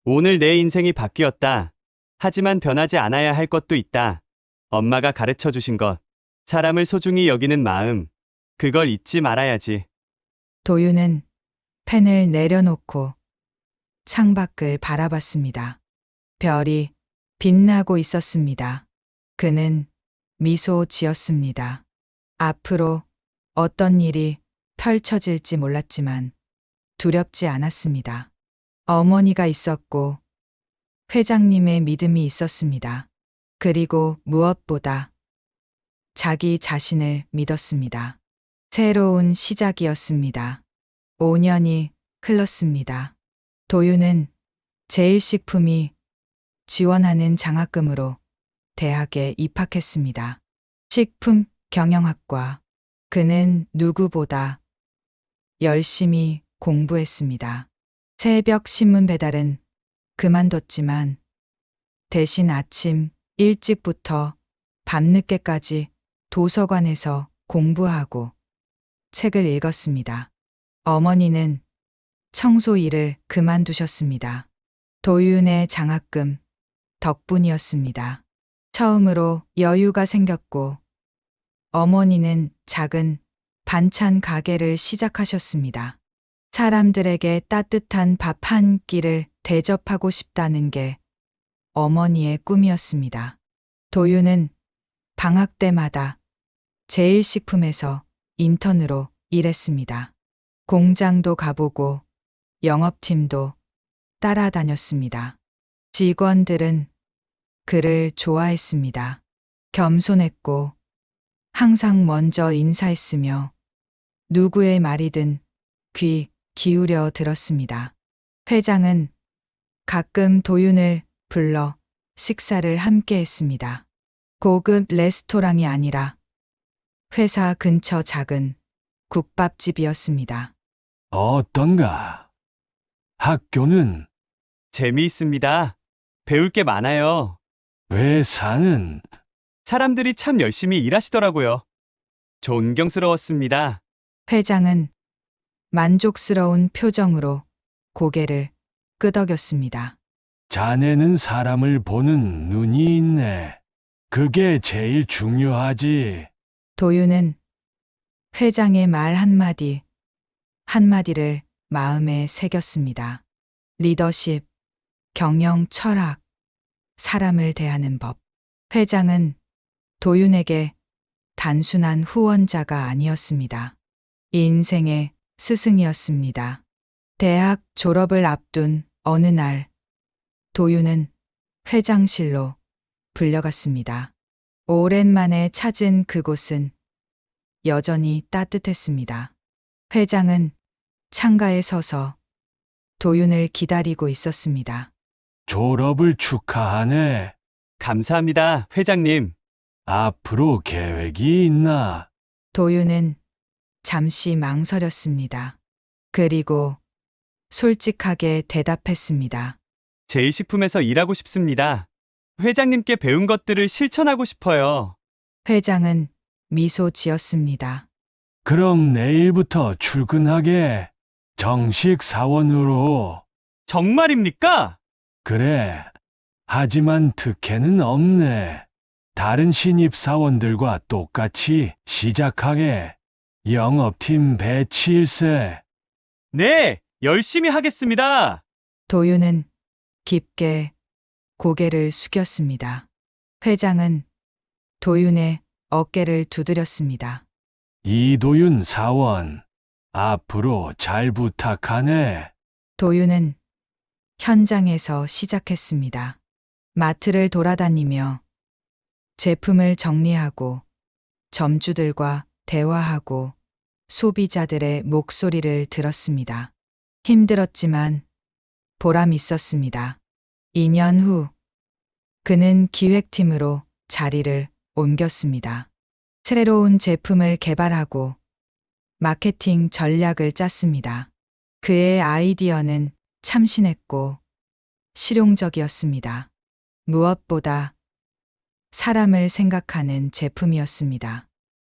오늘 내 인생이 바뀌었다. 하지만 변하지 않아야 할 것도 있다. 엄마가 가르쳐 주신 것, 사람을 소중히 여기는 마음, 그걸 잊지 말아야지. 도유는 펜을 내려놓고 창밖을 바라봤습니다. 별이 빛나고 있었습니다. 그는 미소 지었습니다. 앞으로 어떤 일이 펼쳐질지 몰랐지만 두렵지 않았습니다. 어머니가 있었고 회장님의 믿음이 있었습니다. 그리고 무엇보다 자기 자신을 믿었습니다. 새로운 시작이었습니다. 5년이 흘렀습니다. 도유는 제일식품이 지원하는 장학금으로 대학에 입학했습니다. 식품 경영학과. 그는 누구보다 열심히 공부했습니다. 새벽 신문 배달은 그만뒀지만 대신 아침 일찍부터 밤늦게까지 도서관에서 공부하고 책을 읽었습니다. 어머니는 청소 일을 그만두셨습니다. 도윤의 장학금 덕분이었습니다. 처음으로 여유가 생겼고 어머니는 작은 반찬 가게를 시작하셨습니다. 사람들에게 따뜻한 밥 한 끼를 대접하고 싶다는 게 어머니의 꿈이었습니다. 도윤은 방학 때마다 제일식품에서 인턴으로 일했습니다. 공장도 가보고 영업팀도 따라다녔습니다. 직원들은 그를 좋아했습니다. 겸손했고 항상 먼저 인사했으며 누구의 말이든 귀 기울여 들었습니다. 회장은 가끔 도윤을 불러 식사를 함께 했습니다. 고급 레스토랑이 아니라 회사 근처 작은 국밥집이었습니다. 어떤가? 학교는? 재미있습니다. 배울 게 많아요. 회사는? 사람들이 참 열심히 일하시더라고요. 존경스러웠습니다. 회장은 만족스러운 표정으로 고개를 끄덕였습니다. 자네는 사람을 보는 눈이 있네. 그게 제일 중요하지. 도윤은 회장의 말 한마디 한마디를 마음에 새겼습니다. 리더십, 경영 철학, 사람을 대하는 법. 회장은 도윤에게 단순한 후원자가 아니었습니다. 인생의 스승이었습니다. 대학 졸업을 앞둔 어느 날, 도윤은 회장실로 불려갔습니다. 오랜만에 찾은 그곳은 여전히 따뜻했습니다. 회장은 창가에 서서 도윤을 기다리고 있었습니다. 졸업을 축하하네. 감사합니다, 회장님. 앞으로 계획이 있나? 도윤은 잠시 망설였습니다. 그리고 솔직하게 대답했습니다. 제일식품에서 일하고 싶습니다. 회장님께 배운 것들을 실천하고 싶어요. 회장은 미소 지었습니다. 그럼 내일부터 출근하게. 정식 사원으로. 정말입니까? 그래. 하지만 특혜는 없네. 다른 신입사원들과 똑같이 시작하게 영업팀 배치일세. 네, 열심히 하겠습니다. 도윤은 깊게 고개를 숙였습니다. 회장은 도윤의 어깨를 두드렸습니다. 이도윤 사원, 앞으로 잘 부탁하네. 도윤은 현장에서 시작했습니다. 마트를 돌아다니며 제품을 정리하고 점주들과 대화하고 소비자들의 목소리를 들었습니다. 힘들었지만 보람 있었습니다. 2년 후 그는 기획팀으로 자리를 옮겼습니다. 새로운 제품을 개발하고 마케팅 전략을 짰습니다. 그의 아이디어는 참신했고 실용적이었습니다. 무엇보다 사람을 생각하는 제품이었습니다.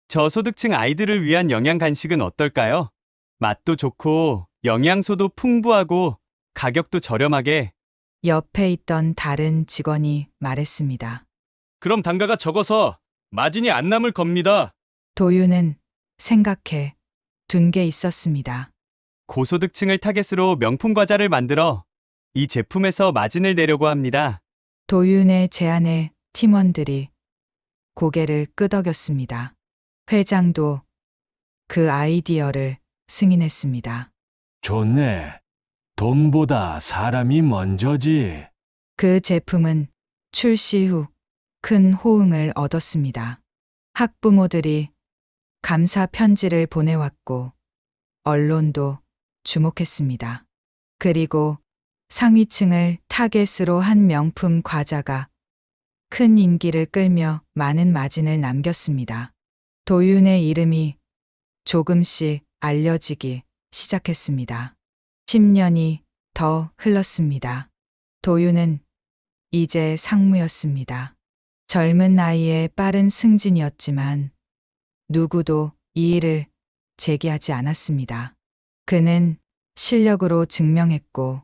저소득층 아이들을 위한 영양 간식은 어떨까요? 맛도 좋고 영양소도 풍부하고 가격도 저렴하게. 옆에 있던 다른 직원이 말했습니다. 그럼 단가가 적어서 마진이 안 남을 겁니다. 도윤은 생각해 둔 게 있었습니다. 고소득층을 타겟으로 명품 과자를 만들어 이 제품에서 마진을 내려고 합니다. 도윤의 제안에 팀원들이 고개를 끄덕였습니다. 회장도 그 아이디어를 승인했습니다. 좋네. 돈보다 사람이 먼저지. 그 제품은 출시 후 큰 호응을 얻었습니다. 학부모들이 감사 편지를 보내왔고 언론도 주목했습니다. 그리고 상위층을 타겟으로 한 명품 과자가 큰 인기를 끌며 많은 마진을 남겼습니다. 도윤의 이름이 조금씩 알려지기 시작했습니다. 10년이 더 흘렀습니다. 도윤은 이제 상무였습니다. 젊은 나이에 빠른 승진이었지만 누구도 이 일을 제기하지 않았습니다. 그는 실력으로 증명했고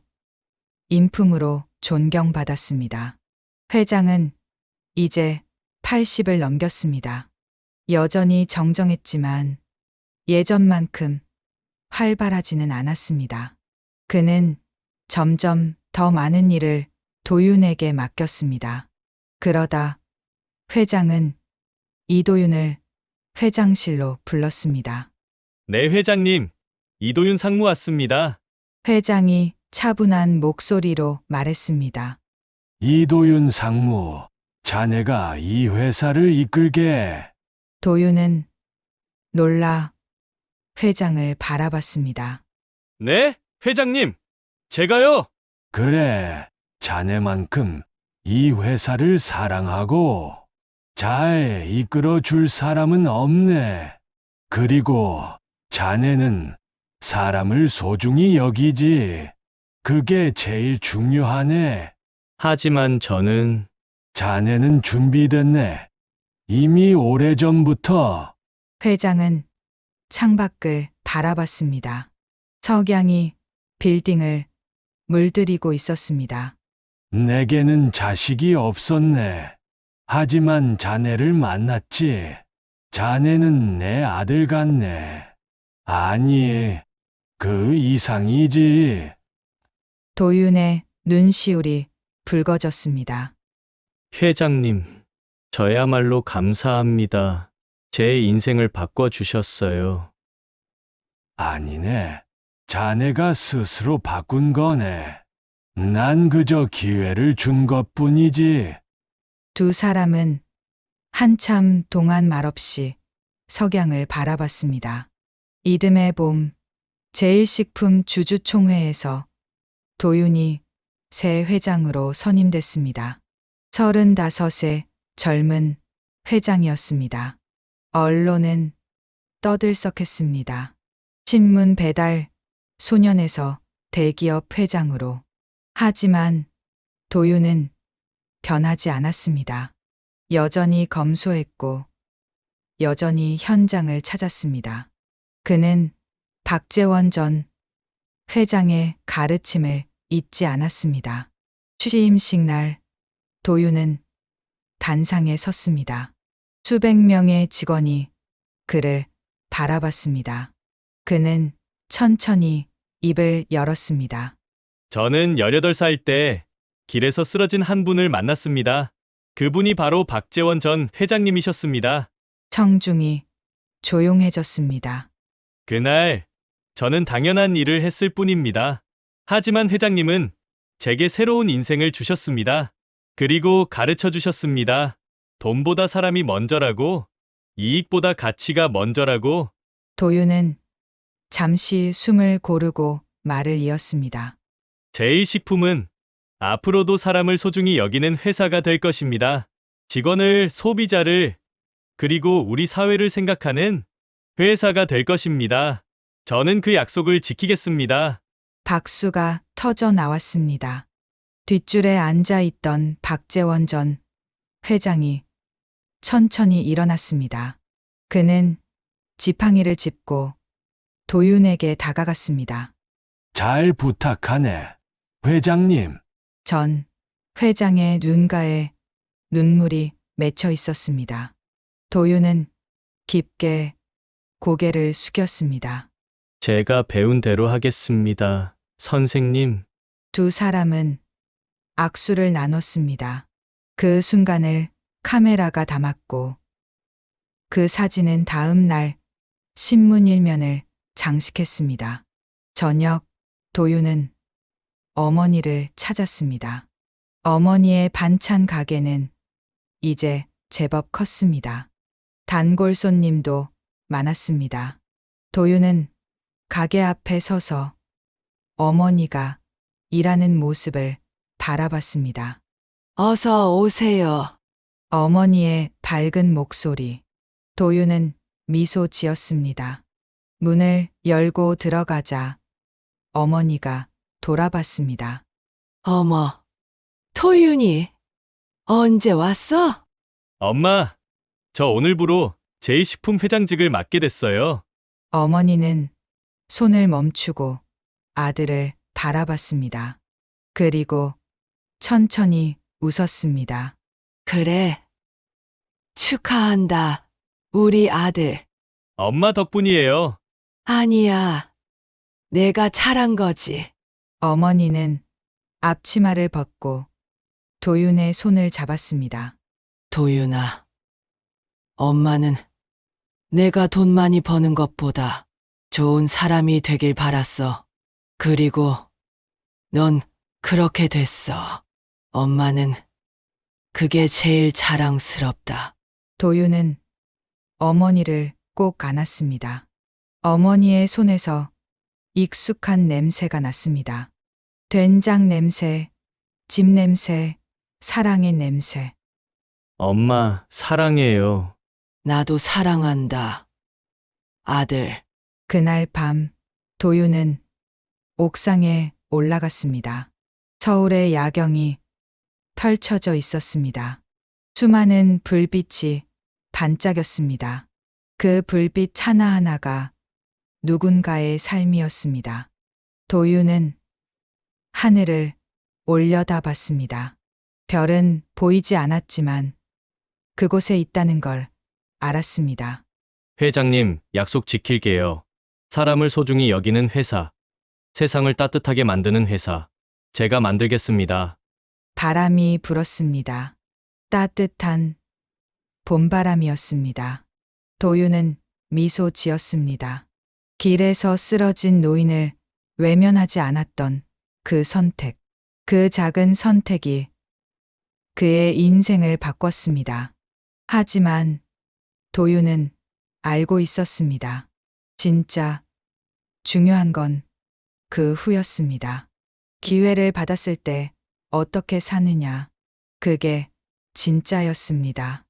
인품으로 존경받았습니다. 회장은 이제 80을 넘겼습니다. 여전히 정정했지만 예전만큼 활발하지는 않았습니다. 그는 점점 더 많은 일을 도윤에게 맡겼습니다. 그러다 회장은 이도윤을 회장실로 불렀습니다. 네, 회장님. 이도윤 상무 왔습니다. 회장이 차분한 목소리로 말했습니다. 이도윤 상무, 자네가 이 회사를 이끌게. 도윤은 놀라 회장을 바라봤습니다. 네, 회장님. 제가요. 그래, 자네만큼 이 회사를 사랑하고 잘 이끌어 줄 사람은 없네. 그리고 자네는 사람을 소중히 여기지. 그게 제일 중요하네. 하지만 저는 자네는 준비됐네. 이미 오래전부터. 회장은 창밖을 바라봤습니다. 석양이 빌딩을 물들이고 있었습니다. 내게는 자식이 없었네. 하지만 자네를 만났지. 자네는 내 아들 같네. 아니, 그 이상이지. 도윤의 눈시울이 붉어졌습니다. 회장님, 저야말로 감사합니다. 제 인생을 바꿔주셨어요. 아니네. 자네가 스스로 바꾼 거네. 난 그저 기회를 준 것뿐이지. 두 사람은 한참 동안 말없이 석양을 바라봤습니다. 이듬해 봄 제1식품 주주총회에서 도윤이 새 회장으로 선임됐습니다. 35의 젊은 회장이었습니다. 언론은 떠들썩했습니다. 신문 배달 소년에서 대기업 회장으로. 하지만 도윤은 변하지 않았습니다. 여전히 검소했고 여전히 현장을 찾았습니다. 그는 박재원 전 회장의 가르침을 잊지 않았습니다. 취임식 날 도윤은 단상에 섰습니다. 수백 명의 직원이 그를 바라봤습니다. 그는 천천히 입을 열었습니다. 저는 18살 때 길에서 쓰러진 한 분을 만났습니다. 그분이 바로 박재원 전 회장님이셨습니다. 청중이 조용해졌습니다. 그날 저는 당연한 일을 했을 뿐입니다. 하지만 회장님은 제게 새로운 인생을 주셨습니다. 그리고 가르쳐 주셨습니다. 돈보다 사람이 먼저라고, 이익보다 가치가 먼저라고. 도윤은 잠시 숨을 고르고 말을 이었습니다. 제일식품은 앞으로도 사람을 소중히 여기는 회사가 될 것입니다. 직원을, 소비자를, 그리고 우리 사회를 생각하는 회사가 될 것입니다. 저는 그 약속을 지키겠습니다. 박수가 터져 나왔습니다. 뒷줄에 앉아 있던 박재원 전 회장이 천천히 일어났습니다. 그는 지팡이를 짚고 도윤에게 다가갔습니다. 잘 부탁하네, 회장님. 전 회장의 눈가에 눈물이 맺혀 있었습니다. 도윤은 깊게 고개를 숙였습니다. 제가 배운 대로 하겠습니다, 선생님. 두 사람은 악수를 나눴습니다. 그 순간을 카메라가 담았고 그 사진은 다음 날 신문 일면을 장식했습니다. 저녁 도윤은 어머니를 찾았습니다. 어머니의 반찬 가게는 이제 제법 컸습니다. 단골 손님도 많았습니다. 도윤은 가게 앞에 서서 어머니가 일하는 모습을 바라봤습니다. 어서 오세요. 어머니의 밝은 목소리. 도윤은 미소 지었습니다. 문을 열고 들어가자 어머니가 돌아봤습니다. 어머, 토윤이 언제 왔어? 엄마, 저 오늘부로 제일식품 회장직을 맡게 됐어요. 어머니는 손을 멈추고 아들을 바라봤습니다. 그리고 천천히 웃었습니다. 그래. 축하한다, 우리 아들. 엄마 덕분이에요. 아니야. 내가 잘한 거지. 어머니는 앞치마를 벗고 도윤의 손을 잡았습니다. 도윤아, 엄마는 내가 돈 많이 버는 것보다 좋은 사람이 되길 바랐어. 그리고 넌 그렇게 됐어. 엄마는 그게 제일 자랑스럽다. 도윤은 어머니를 꼭 안았습니다. 어머니의 손에서 익숙한 냄새가 났습니다. 된장 냄새, 집 냄새, 사랑의 냄새. 엄마, 사랑해요. 나도 사랑한다, 아들. 그날 밤 도윤은 옥상에 올라갔습니다. 서울의 야경이 펼쳐져 있었습니다. 수많은 불빛이 반짝였습니다. 그 불빛 하나하나가 누군가의 삶이었습니다. 도윤은 하늘을 올려다봤습니다. 별은 보이지 않았지만 그곳에 있다는 걸 알았습니다. 회장님, 약속 지킬게요. 사람을 소중히 여기는 회사. 세상을 따뜻하게 만드는 회사. 제가 만들겠습니다. 바람이 불었습니다. 따뜻한 봄바람이었습니다. 도윤은 미소 지었습니다. 길에서 쓰러진 노인을 외면하지 않았던 그 선택. 그 작은 선택이 그의 인생을 바꿨습니다. 하지만 도윤은 알고 있었습니다. 진짜 중요한 건 그 후였습니다. 기회를 받았을 때 어떻게 사느냐. 그게 진짜였습니다.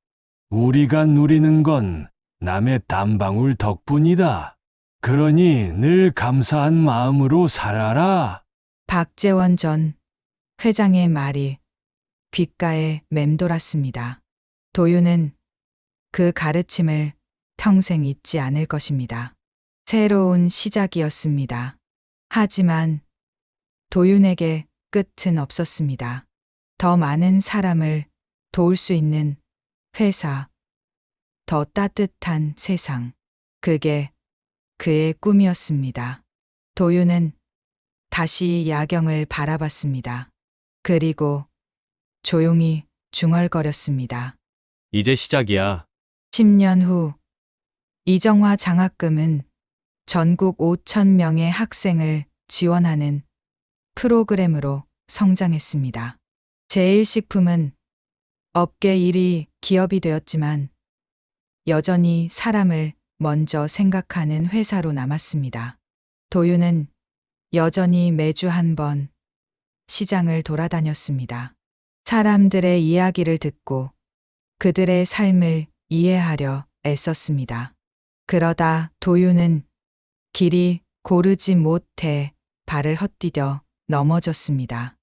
우리가 누리는 건 남의 땀방울 덕분이다. 그러니 늘 감사한 마음으로 살아라. 박재원 전 회장의 말이 귓가에 맴돌았습니다. 도윤은 그 가르침을 평생 잊지 않을 것입니다. 새로운 시작이었습니다. 하지만 도윤에게 끝은 없었습니다. 더 많은 사람을 도울 수 있는 회사, 더 따뜻한 세상. 그게 그의 꿈이었습니다. 도윤은 다시 야경을 바라봤습니다. 그리고 조용히 중얼거렸습니다. 이제 시작이야. 10년 후 이정화 장학금은 전국 5천 명의 학생을 지원하는 프로그램으로 성장했습니다. 제1식품은 업계 1위 기업이 되었지만 여전히 사람을 먼저 생각하는 회사로 남았습니다. 도윤은 여전히 매주 한 번 시장을 돌아다녔습니다. 사람들의 이야기를 듣고 그들의 삶을 이해하려 애썼습니다. 그러다 도윤은 길이 고르지 못해 발을 헛디뎌 넘어졌습니다.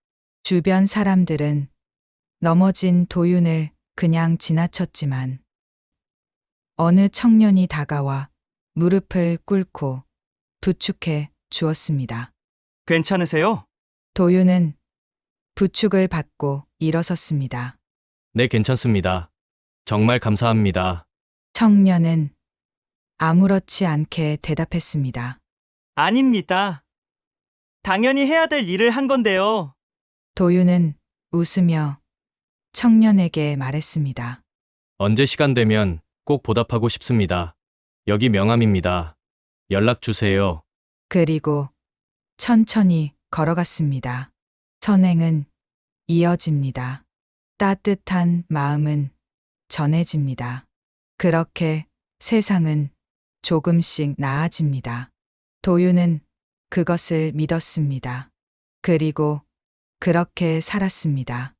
주변 사람들은 넘어진 도윤을 그냥 지나쳤지만 어느 청년이 다가와 무릎을 꿇고 부축해 주었습니다. 괜찮으세요? 도윤은 부축을 받고 일어섰습니다. 네, 괜찮습니다. 정말 감사합니다. 청년은 아무렇지 않게 대답했습니다. 아닙니다. 당연히 해야 될 일을 한 건데요. 도윤은 웃으며 청년에게 말했습니다. 언제 시간 되면 꼭 보답하고 싶습니다. 여기 명함입니다. 연락 주세요. 그리고 천천히 걸어갔습니다. 선행은 이어집니다. 따뜻한 마음은 전해집니다. 그렇게 세상은 조금씩 나아집니다. 도윤은 그것을 믿었습니다. 그리고 그렇게 살았습니다.